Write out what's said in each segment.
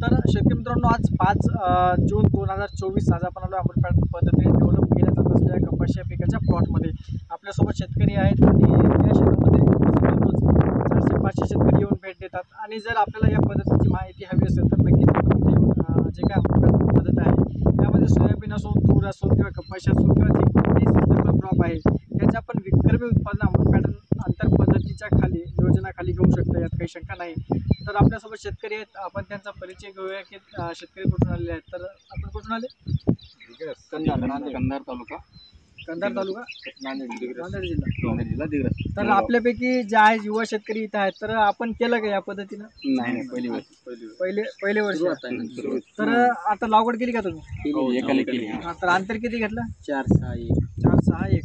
तर शेतकरी मित्रांनो, आज 5 जून 2024 आज आपण आलो अमृत पॅटर्न पद्धतीने डेव्हलप केल्या जात असलेल्या कपाशी या पिकाच्या प्लॉटमध्ये. आपल्यासोबत शेतकरी आहेत आणि या शेतामध्ये दररोज 400-500 शेतकरी येऊन भेट देतात. आणि जर आपल्याला या पद्धतीची माहिती हवी असेल तर नक्कीच आपण इथे येऊन जे काय अमृत पॅटर्न पद्धत आहे त्यामध्ये सोयाबीन असो, तूर असो किंवा कपाशी असो किंवा जे कोणतेही सिस्टेबल क्रॉप आहे त्याचे आपण विक्रमी उत्पादन अमृत पॅटर्न अंतर पद्धतीच्या खाली योजनाखाली घेऊ शकतो, यात काही शंका नाही. तर आपल्यासोबत शेतकरी आहेत, आपण त्यांचा परिचय घेऊया की शेतकरी कुठून आलेले आहेत. तर आपण कुठून आले? कंधार तालुका, नांदेड जिल्हा. दिग्रस. तर आपल्यापैकी जे आहे युवा शेतकरी इथं आहेत, तर आपण केलं का या पद्धतीनं? नाही, पहिले वर्ष. तर आता लागवड केली का तुम्ही? एकाने केली. तर अंतर किती घेतलं? 4-6-1.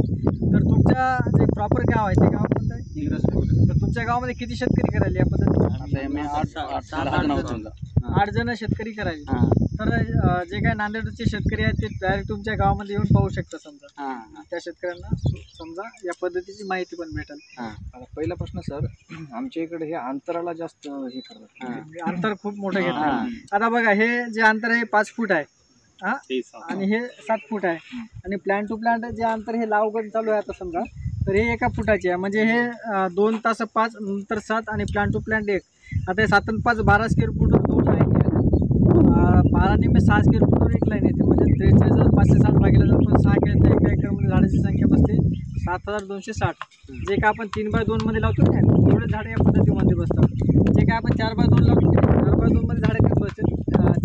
तर तुमच्या जे प्रॉपर गाव आहे ते गाव कोणतं आहे? दिग्रस. तर तुमच्या गावामध्ये किती शेतकरी करायला या पद्धतीने? आता आम्ही 8 जण शेतकरी करायला. तर जे काय नांदेडचे शेतकरी आहेत ते डायरेक्ट तुमच्या गावामध्ये येऊन पाहू शकता. समजा त्या शेतकऱ्यांना समजा या पद्धतीची माहिती पण भेटेल. आता पहिला प्रश्न सर, आमच्या इकडे हे अंतराला जास्त हे करतात, अंतर खूप मोठं घेतात. आता बघा, हे जे अंतर आहे 5 फूट आहे आणि हे 7 फूट आहे. आणि प्लांट टू प्लांट जे अंतर हे लागवड चालू आहे आता समजा, तर हे 1 फुटाचे आहे. म्हणजे हे 2 तास 5 नंतर 7 आणि प्लांट टू प्लांट 1. आता हे 7 आणि 5 12 स्क्वेअर फूटवर 2 लाईन आहे. 12 निम्मे 6 स्क्वेअर फूटवर 1 लाईन येते. म्हणजे 43,560 भागीला जर आपण 6 केलं तर एका एकरमध्ये झाडाची संख्या बसते 7,260. जे काय आपण 3x2 मध्ये लावतो ना, तेवढे झाडे या पद्धतीमध्ये बसतात. जे काय आपण 4x2 लावतो, 4x2 मध्ये झाडे कमी बसते.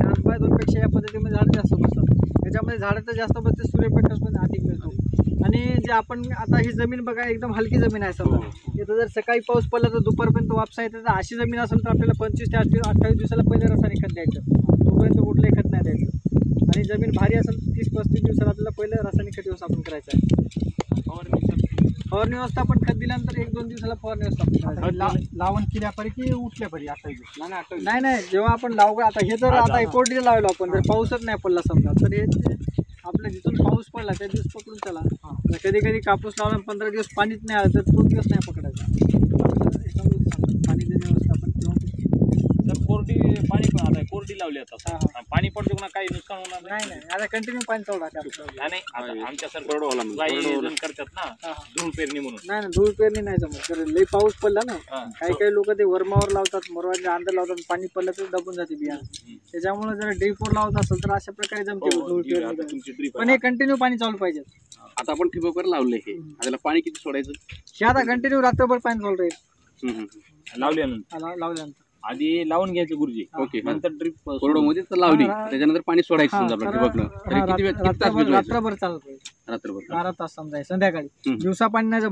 4x2 पेक्षा या पद्धतीमध्ये झाडं जास्त बसतात. त्याच्यामध्ये झाडं तर जास्त बसते, सूर्यप्रकाश पण अधिक मिळतो. आणि जे आपण आता ही जमीन बघा, एकदम हलकी जमीन आहे. समजा इथं जर सकाळी पाऊस पडला तर दुपारपर्यंत वापसा येते. तर अशी जमीन असेल तर आपल्याला 25 ते 28 दिवसाला पहिले रासायनिक खत द्यायचं, तोपर्यंत कुठलंही खत नाही द्यायचं. आणि जमीन भारी असेल 30-35 दिवसाला आपल्याला पहिलं रासायनिक खत व्यवस्थापन करायचं आहे. फवारणी व्यवस्थापन खत दिल्यानंतर 1-2 दिवसाला फवारणी व्यवस्थापन. लावण केल्यापैकी उठल्यापैकी 28 नाही, जेव्हा आपण लावू आता हे जर आता एकोर्डीला लावलो आपण, जर पाऊसच नाही पडला समजा, तर हे आपल्या जिथून पाऊस पडला त्या दिवस पकडून चला. कधी कधी कापूस लावला 15 दिवस पाणीच नाही आलं तर तो दिवस नाही पकडायचा. पाणी देणे व्यवस्थापन कोरडी पाणी पण आता कोरडी लावली आता पाणी पडतो ना, काही नुकसान होणार नाही. आता कंटिन्यू पाणी चालू नाही. आता आमच्या सरकार करतात ना धूळ पेरणी म्हणून. नाही, धूळ पेरणी नाही जमत. तर लई पाऊस पडला ना, काही लोक ते वर्मावर लावतात, मरवाच्या अंदर लावतात. पाणी पडलं तर दबून जाते बिया. त्याच्यामुळे जर ड्रीपवर लावत असेल तर अशा प्रकारे जमते धूळ पेरणी. पण हे कंटिन्यू पाणी चालू पाहिजे. आता आपण ठिबकवर लावले हे, त्याला पाणी किती सोडायचं? हे आता कंटिन्यू रात्रभर पाणी चालू राहील. लावल्यानंतर आधी लावून घ्यायचं गुरुजी. ओके. नंतर ड्रिप कोरडोमध्ये तर लावली, त्याच्यानंतर पाणी सोडायचं समजा आपल्या ठिबकनं. तरी किती वेळ, किती तास भिजवायचं? रात्रभर चालू राहील. रात्रभर 12 तास समजा संध्याकाळी. दिवसा पाणी नाही जमत.